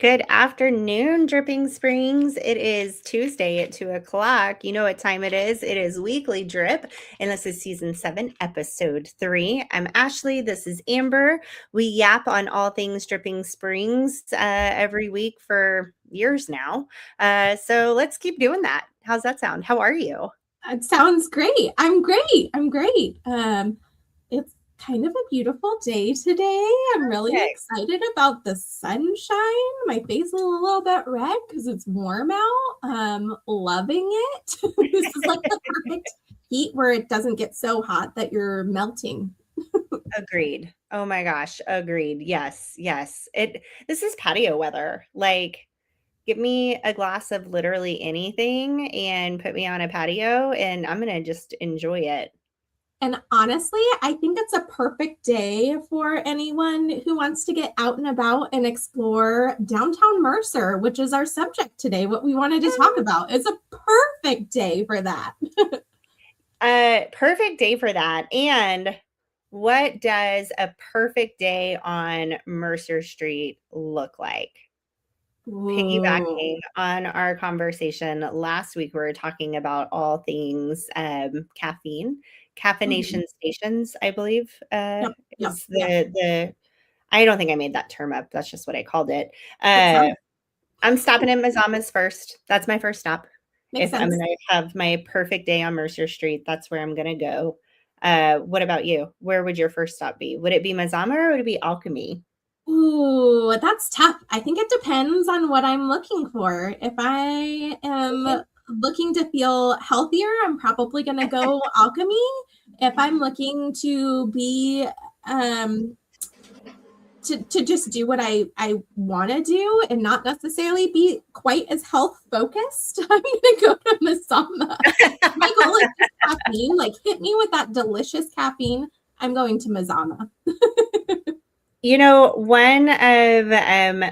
Good afternoon, Dripping Springs. It is Tuesday at 2 o'clock. You know what time it is. It is Weekly Drip, and this is Season 7, Episode 3. I'm Ashley. This is Amber. We yap on all things Dripping Springs every week for years now. So let's keep doing that. How's that sound? How are you? It sounds great. I'm great. It's kind of a beautiful day today. I'm really excited about the sunshine. My face is a little bit red because it's warm out. Loving it. This is like the perfect heat where it doesn't get so hot that you're melting. Agreed. Oh my gosh, agreed. Yes, yes. This is patio weather. Like, give me a glass of literally anything and put me on a patio, and I'm gonna just enjoy it. And honestly, I think it's a perfect day for anyone who wants to get out and about and explore downtown Mercer, which is our subject today. What we wanted to talk about is a perfect day for that. Perfect day for that. And what does a perfect day on Mercer Street look like? Piggybacking on our conversation last week, we were talking about all things caffeine. Caffeination stations, I believe, is the I don't think I made that term up. That's just what I called it. I'm stopping at Mazama's first. That's my first stop. Makes sense. I'm going to have my perfect day on Mercer Street, that's where I'm going to go. What about you? Where would your first stop be? Would it be Mazama or would it be Alchemy? Ooh, that's tough. I think it depends on what I'm looking for. If I am looking to feel healthier, I'm probably going to go Alchemy. If I'm looking to be to just do what I want to do and not necessarily be quite as health focused, I'm going to go to Mazama. My goal is just caffeine. Like, hit me with that delicious caffeine. I'm going to Mazama. You know, one of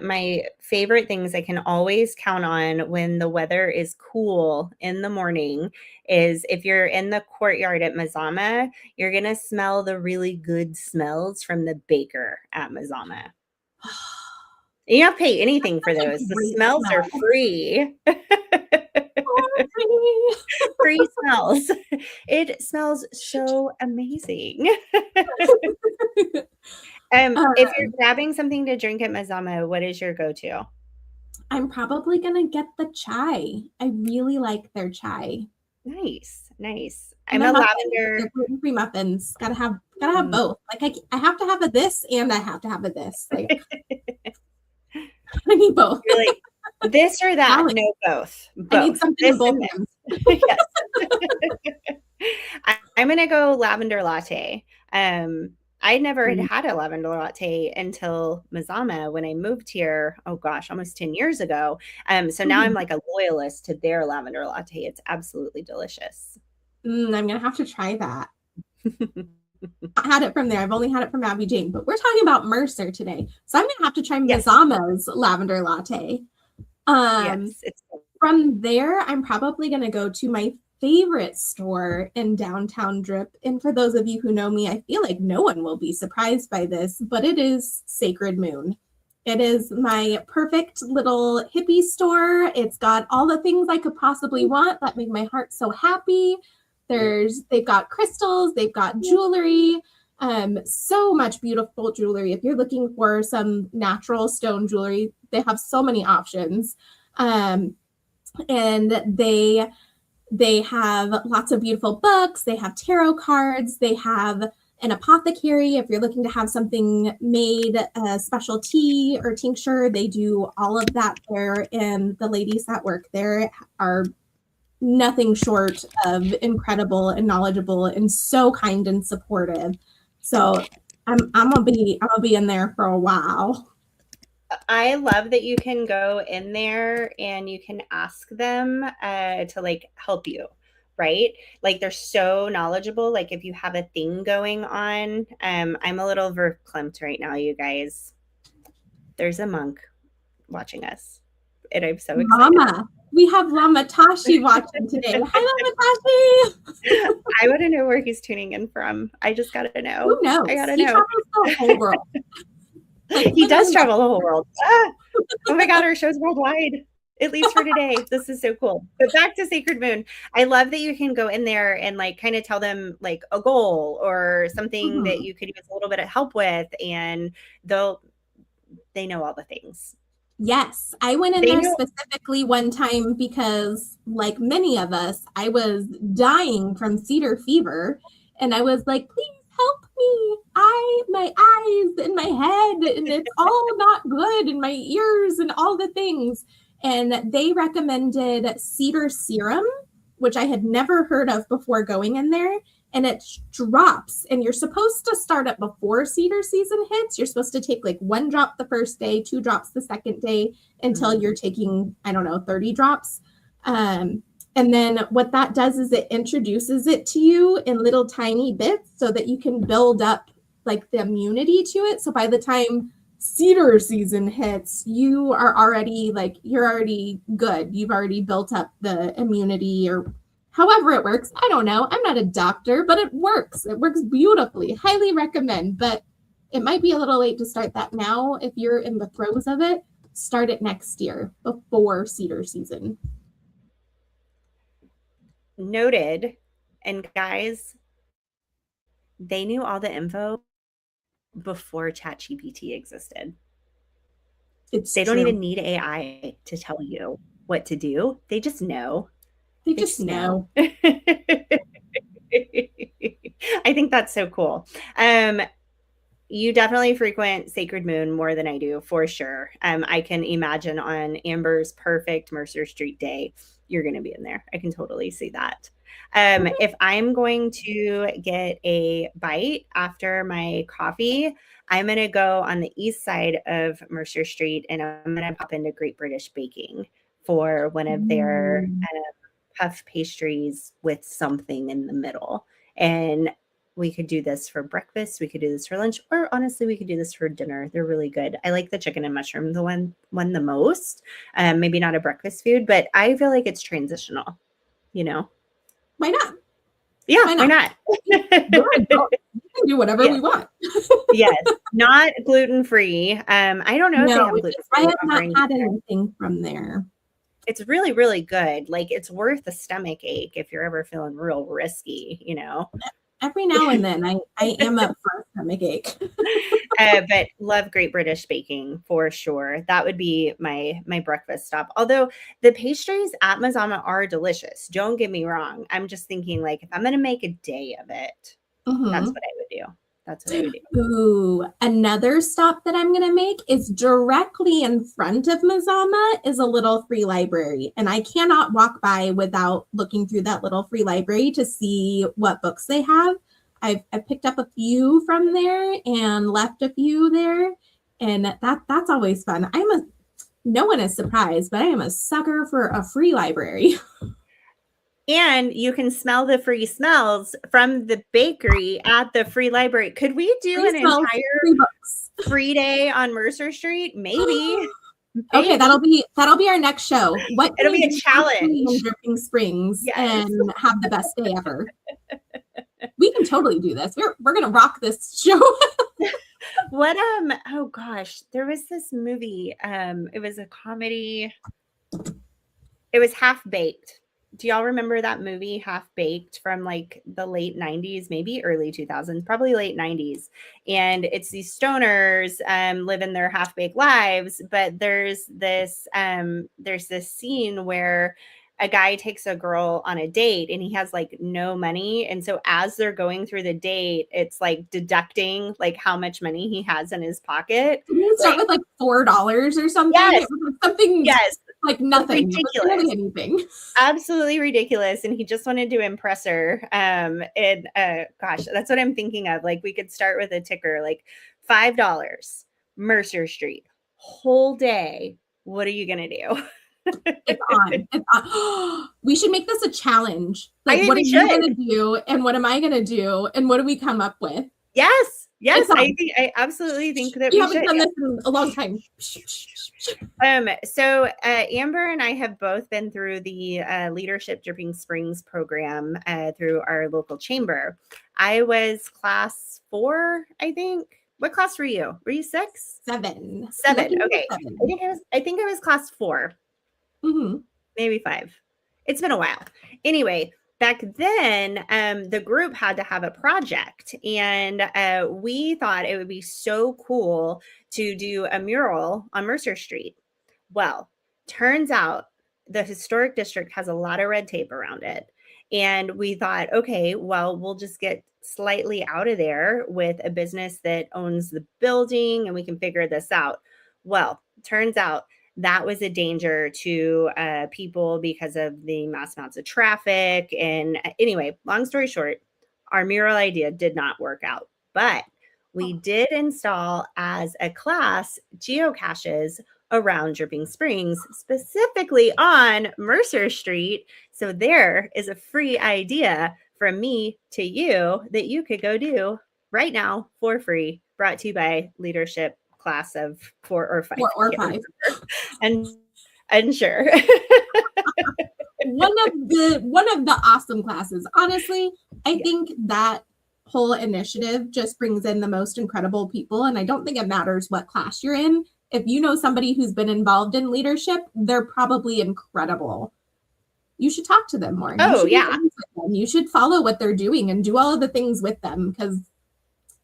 my favorite things I can always count on when the weather is cool in the morning is if you're in the courtyard at Mazama, you're going to smell the really good smells from the baker at Mazama. You don't pay anything for those. The smells are free. Free smells. It smells so amazing. If you're grabbing something to drink at Mazama, what is your go-to? I'm probably gonna get the chai. I really like their chai. Nice, nice. I'm a lavender. Gluten-free muffins. Gotta have both. Like I have to have a this and I have to have a this. Like, I need both. You're like, this or that? No, both. I need something in both hands. Yes. I'm gonna go lavender latte. I never had a lavender latte until Mazama when I moved here. Oh gosh, almost 10 years ago. So now I'm like a loyalist to their lavender latte. It's absolutely delicious. I'm gonna have to try that. I had it from there. I've only had it from Abby Jane, but we're talking about Mercer today. So I'm gonna have to try Mazama's lavender latte. From there, I'm probably gonna go to my favorite store in downtown Drip. And for those of you who know me, I feel like no one will be surprised by this, but it is Sacred Moon. It is my perfect little hippie store. It's got all the things I could possibly want that make my heart so happy. They've got crystals, they've got jewelry, so much beautiful jewelry. If you're looking for some natural stone jewelry, they have so many options. And they have lots of beautiful books. They have tarot cards. They have an apothecary. If you're looking to have something made, a special tea or tincture, they do all of that there. And the ladies that work there are nothing short of incredible and knowledgeable and so kind and supportive. So I'm gonna be in there for a while. I love that you can go in there and you can ask them to like help you, right? Like they're so knowledgeable. Like if you have a thing going on, I'm a little verklempt right now, you guys. There's a monk watching us, and I'm so excited. Mama, we have Lamatashi watching today. Hi, Lamatashi. I want to know where he's tuning in from. I just gotta know. Who knows? I gotta know. He does travel the whole world. Oh my God, our show's worldwide, at least for today. This is so cool. But back to Sacred Moon. I love that you can go in there and like kind of tell them like a goal or something that Mhm. you could use a little bit of help with, and they know all the things. Yes, I went in They there know. specifically one time because, like many of us, I was dying from cedar fever. And I was like, please help me. My eyes and my head, and it's all not good, and my ears, and all the things. And they recommended cedar serum, which I had never heard of before going in there. And it drops, and you're supposed to start it before cedar season hits. You're supposed to take like 1 drop the first day, 2 drops the second day, until you're taking, I don't know, 30 drops. And then what that does is it introduces it to you in little tiny bits so that you can build up like the immunity to it. So by the time cedar season hits, you're already good. You've already built up the immunity, or however it works. I don't know. I'm not a doctor, but it works. It works beautifully. Highly recommend. But it might be a little late to start that now. If you're in the throes of it, start it next year before cedar season. Noted. And guys, they knew all the info before ChatGPT existed. It's They don't true. even need AI to tell you what to do. They just know. They They just just know. know. I think that's so cool. You definitely frequent Sacred Moon more than I do, for sure. I can imagine on Amber's perfect Mercer Street day, you're going to be in there. I can totally see that. If I'm going to get a bite after my coffee, I'm going to go on the east side of Mercer Street and I'm going to pop into Great British Baking for one of their Mm. puff pastries with something in the middle. And we could do this for breakfast, we could do this for lunch, or honestly, we could do this for dinner. They're really good. I like the chicken and mushroom, the one the most. Maybe not a breakfast food, but I feel like it's transitional, you know? Why not? Yeah, Why why not? not? We're adults. We can do whatever Yes, we want. yes. Not gluten-free. I don't know if they No, have I gluten-free have not offerings had there. anything from there. It's really, really good. Like, it's worth the stomach ache if you're ever feeling real risky, you know? Every now and then, I am up for a stomach ache. But love Great British Baking for sure. That would be my breakfast stop. Although the pastries at Mazama are delicious. Don't get me wrong. I'm just thinking like if I'm gonna make a day of it, that's Mm-hmm. what I would do. That's what I would do. Ooh, another stop that I'm going to make is directly in front of Mazama is a little free library. And I cannot walk by without looking through that little free library to see what books they have. I've picked up a few from there and left a few there. And that's always fun. No one is surprised, but I am a sucker for a free library. And you can smell the free smells from the bakery at the free library. Could we do Free an smells, entire free books. free day on Mercer Street? Maybe. Okay, Maybe. that'll be our next show. What It'll can be you a do for free in challenge. Dripping Springs Yes. and have the best day ever? We can totally do this. We're gonna rock this show. What oh gosh, there was this movie. It was a comedy. It was Half Baked. Do y'all remember that movie Half Baked from like the late 90s, maybe early 2000s, probably late 90s. And it's these stoners living their half baked lives, but there's this scene where a guy takes a girl on a date and he has like no money, and so as they're going through the date it's like deducting like how much money he has in his pocket. Didn't you start Like, with like $4 or something? yes, It was like something yes, like nothing. It was ridiculous, barely anything. absolutely ridiculous, and he just wanted to impress her. And gosh, that's what I'm thinking of. Like we could start with a ticker like $5, Mercer Street, whole day. What are you gonna do? It's on. It's on. We should make this a challenge. I Like, think what are we you should. gonna do, and what am I gonna do, and what do we come up with? Yes, It's yes, on. I absolutely think that We we haven't should. done this in a long time. So Amber and I have both been through the Leadership Dripping Springs program through our local chamber. I was class 4, I think. What class were you? Were you 6? 7. 7. Looking Okay. for 7. I think I was class 4. Mm-hmm. Maybe 5. It's been a while. Anyway, back then, the group had to have a project, and we thought it would be so cool to do a mural on Mercer Street. Well, turns out the historic district has a lot of red tape around it. And we thought, okay, well, we'll just get slightly out of there with a business that owns the building and we can figure this out. Well, turns out that was a danger to people because of the mass amounts of traffic. And anyway, long story short, our mural idea did not work out. But we did install as a class geocaches around Dripping Springs, specifically on Mercer Street. So there is a free idea from me to you that you could go do right now for free, brought to you by leadership class of 4 or 5. 4 or 5. And unsure. one of the awesome classes. Honestly, I think that whole initiative just brings in the most incredible people. And I don't think it matters what class you're in. If you know somebody who's been involved in leadership, they're probably incredible. You should talk to them more. Oh, yeah. You should follow what they're doing and do all of the things with them, because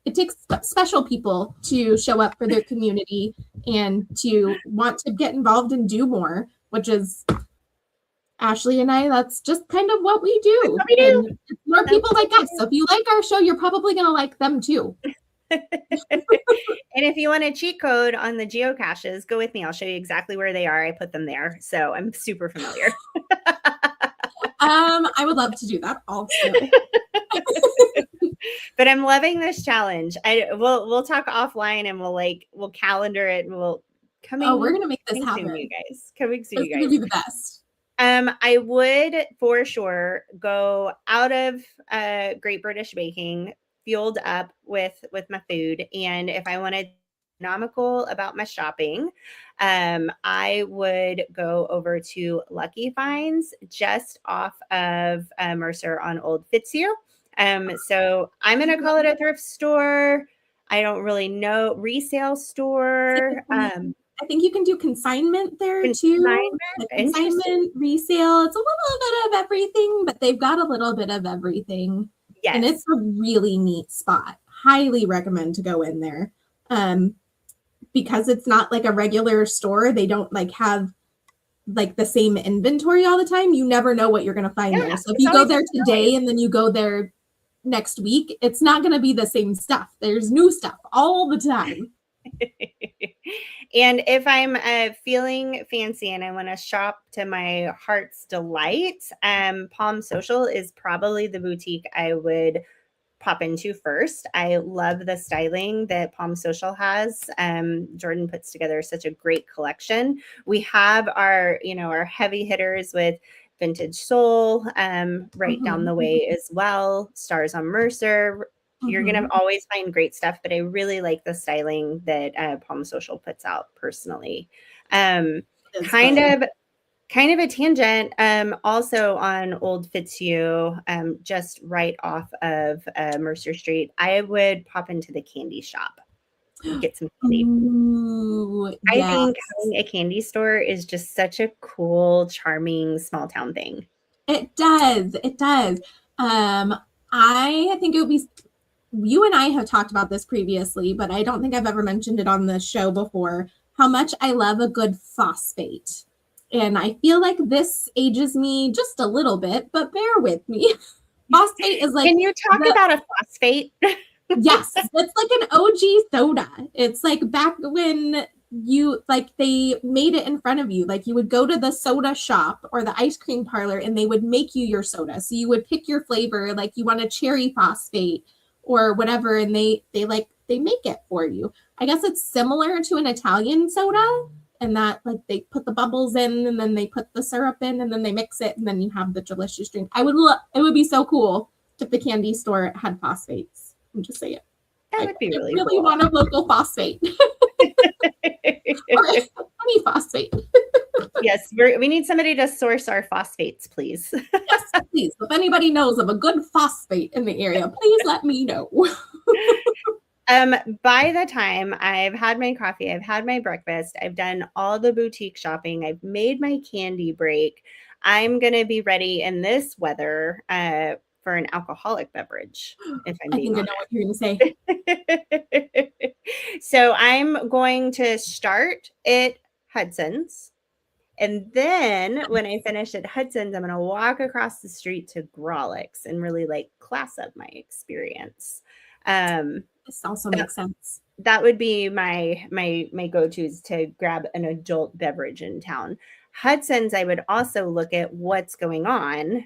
it takes special people to show up for their community and to want to get involved and do more, which is Ashley and I, that's just kind of what we do. And more people like us. So if you like our show, you're probably going to like them too. And if you want a cheat code on the geocaches, go with me. I'll show you exactly where they are. I put them there. So I'm super familiar. I would love to do that also. But I'm loving this challenge. We'll talk offline and we'll calendar it and we'll we're gonna make this happen, you guys. Coming soon, you guys. It's gonna be the best. I would for sure go out of Great British Baking, fueled up with my food, and if I wanted economical about my shopping, I would go over to Lucky Finds just off of Mercer on Old Fitzhugh. So I'm going to call it a thrift store. I don't really know. Resale store. I think you can do consignment there too. Consignment, resale. It's a little bit of everything, but they've got a little bit of everything. Yes. And it's a really neat spot. Highly recommend to go in there. Because it's not like a regular store. They don't have the same inventory all the time. You never know what you're going to find there. So if you go there today and then you go there next week, it's not going to be the same stuff. There's new stuff all the time. And if I'm feeling fancy and I want to shop to my heart's delight, Palm Social is probably the boutique I would pop into first. I love the styling that Palm Social has. Jordan puts together such a great collection. We have our heavy hitters with Vintage Soul right down the way as well. Stars on Mercer. You're going to always find great stuff, but I really like the styling that Palm Social puts out personally. Kind of a tangent, also on Old Fitzhugh, just right off of Mercer Street, I would pop into the candy shop, get some candy. Ooh, yes. I think having a candy store is just such a cool, charming, small town thing. It does. It does. I think it would be, you and I have talked about this previously, but I don't think I've ever mentioned it on the show before, how much I love a good phosphate. And I feel like this ages me just a little bit, but bear with me. Phosphate is Can you talk about a phosphate? Yes, it's like an OG soda. It's like back when they made it in front of you. Like you would go to the soda shop or the ice cream parlor and they would make you your soda. So you would pick your flavor, like you want a cherry phosphate or whatever, and they make it for you. I guess it's similar to an Italian soda. And that they put the bubbles in and then they put the syrup in and then they mix it and then you have the delicious drink. It would be so cool if the candy store had phosphates. I'm just saying. That would be really cool. Really want a local phosphate. Or any phosphate. Yes, we need somebody to source our phosphates, please. Yes, please. If anybody knows of a good phosphate in the area, please let me know. By the time I've had my coffee, I've had my breakfast, I've done all the boutique shopping, I've made my candy break, I'm gonna be ready in this weather for an alcoholic beverage, if I'm I being think I know what you're going to say. honest. So I'm going to start at Hudson's. And then when I finish at Hudson's, I'm going to walk across the street to Grawlix and really like class up my experience. Um, This also that makes sense. that would be my go-tos to grab an adult beverage in town. Hudson's, I would also look at what's going on.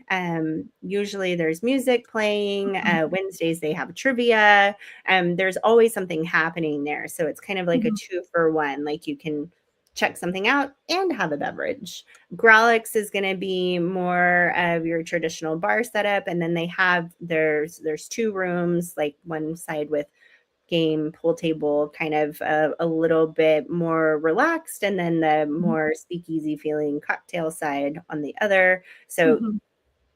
Usually there's music playing. Wednesdays they have trivia. There's always something happening there, so it's kind of like a Mhm. 2 for 1. Like you can check something out and have a beverage. Growlix is going to be more of your traditional bar setup, and then they have there's 2 rooms, like one side with game, pool table, kind of a little bit more relaxed, and then the more speakeasy feeling cocktail side on the other. So Mhm.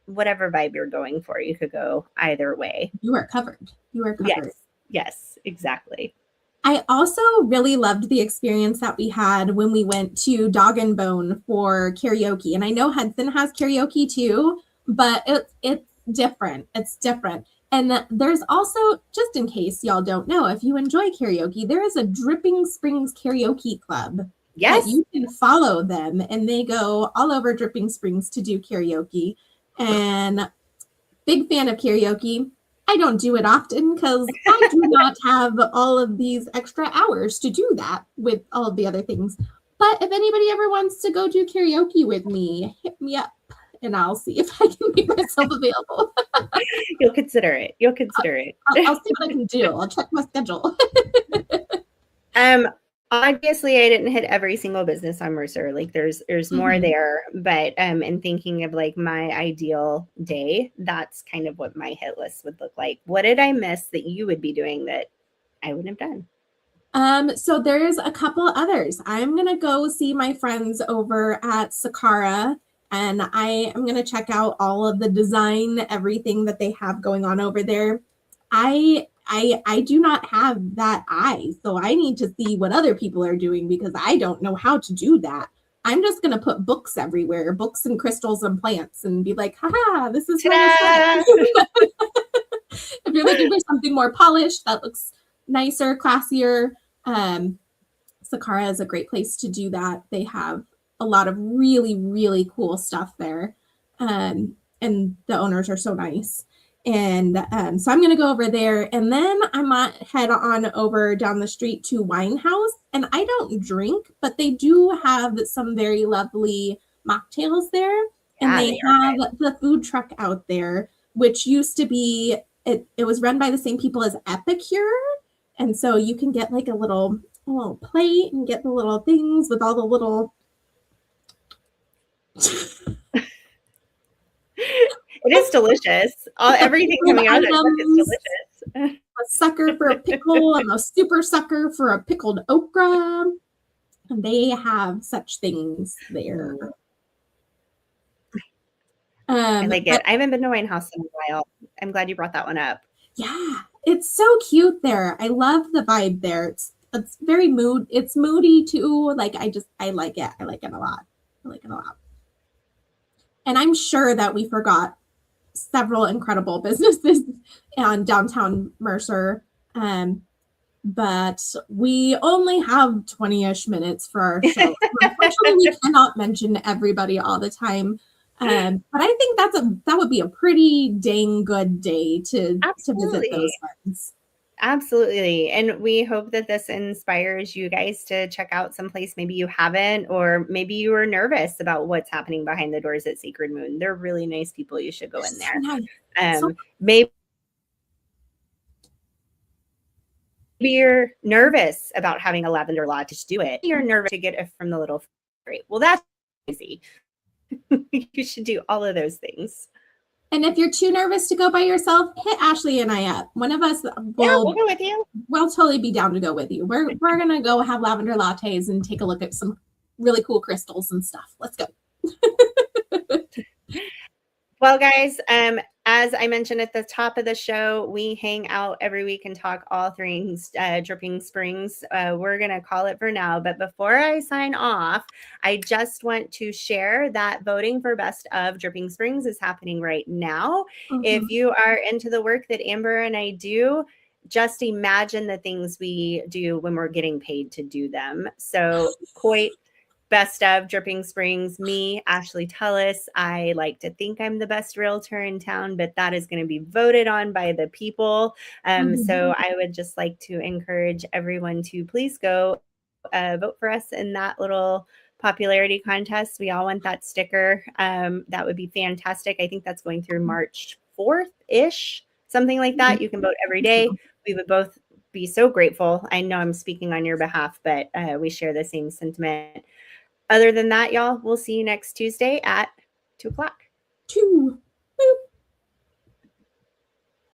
whatever vibe you're going for, you could go either way. You are covered. You are Yes, covered. yes, exactly. I also really loved the experience that we had when we went to Dog and Bone for karaoke. And I know Hudson has karaoke too, but it's different. It's different. And there's also, just in case y'all don't know, if you enjoy karaoke, there is a Dripping Springs Karaoke Club that Yes. you can follow them, and they go all over Dripping Springs to do karaoke. And big fan of karaoke. I don't do it often because I do not have all of these extra hours to do that with all of the other things. But if anybody ever wants to go do karaoke with me, hit me up and I'll see if I can make myself available. You'll consider it. You'll consider it. I'll see what I can do. I'll check my schedule. Um, obviously I didn't hit every single business on Mercer. Like there's more Mhm. there, but in thinking of like my ideal day, that's kind of what my hit list would look like. What did I miss that you would be doing that I wouldn't have done? So there's a couple others. I'm gonna go see my friends over at Sakara, and I am gonna check out all of the design, everything that they have going on over there. I do not have that eye, so I need to see what other people are doing because I don't know how to do that. I'm just gonna put books everywhere, books and crystals and plants, and be like, haha, this is my Ta-da! aesthetic. If you're looking for something more polished that looks nicer, classier, um, Sakara is a great place to do that. They have a lot of really, really cool stuff there. And the owners are so nice. And so I'm going to go over there, and then I might head on over down the street to Wine House. And I don't drink, but they do have some very lovely mocktails there. And Yeah, they they are have good. the food truck out there, which used to be, it was run by the same people as Epicure. And so you can get like a little plate and get the little things with all the little It is delicious. Everything pickled coming out of that truck is items. delicious. A sucker for a pickle. I'm a super sucker for a pickled okra. And they have such things there. Ooh, I like it. But I haven't been to Wine House in a while. I'm glad you brought that one up. yeah, it's so cute there. I love the vibe there. It's very it's moody too. Like I like it. I like it a lot. I like it a lot. And I'm sure that we forgot several incredible businesses on downtown Mercer. Um, but we only have 20-ish minutes for our show. So unfortunately, we cannot mention everybody all the time. But I think that would be a pretty dang good day to visit Absolutely. those ones. Absolutely. And we hope that this inspires you guys to check out someplace maybe you haven't, or maybe you were nervous about what's happening behind the doors at Sacred Moon. They're really nice people. You should go in So there. nice. So Maybe you're nervous about having a lavender latte. Just do it. You're nervous to get it from the little. Great. Well, that's easy. You should do all of those things. and if you're too nervous to go by yourself, hit Ashley and I up. One of us Yeah, we'll go with you. we'll totally be down to go with you. We're gonna go have lavender lattes and take a look at some really cool crystals and stuff. Let's go. Well, guys, as I mentioned at the top of the show, we hang out every week and talk all things Dripping Springs. We're going to call it for now. But before I sign off, I just want to share that voting for Best of Dripping Springs is happening right now. If Mhm. you are into the work that Amber and I do, just imagine the things we do when we're getting paid to do them. So, COIT Best of Dripping Springs, me, Ashley Tullis. I like to think I'm the best realtor in town, but that is going to be voted on by the people. Mhm. So I would just like to encourage everyone to please go vote for us in that little popularity contest. We all want that sticker. That would be fantastic. I think that's going through March 4th ish, something like that. You can vote every day. We would both be so grateful. I know I'm speaking on your behalf, but we share the same sentiment. Other than that, y'all, we'll see you next Tuesday at 2 o'clock. 2.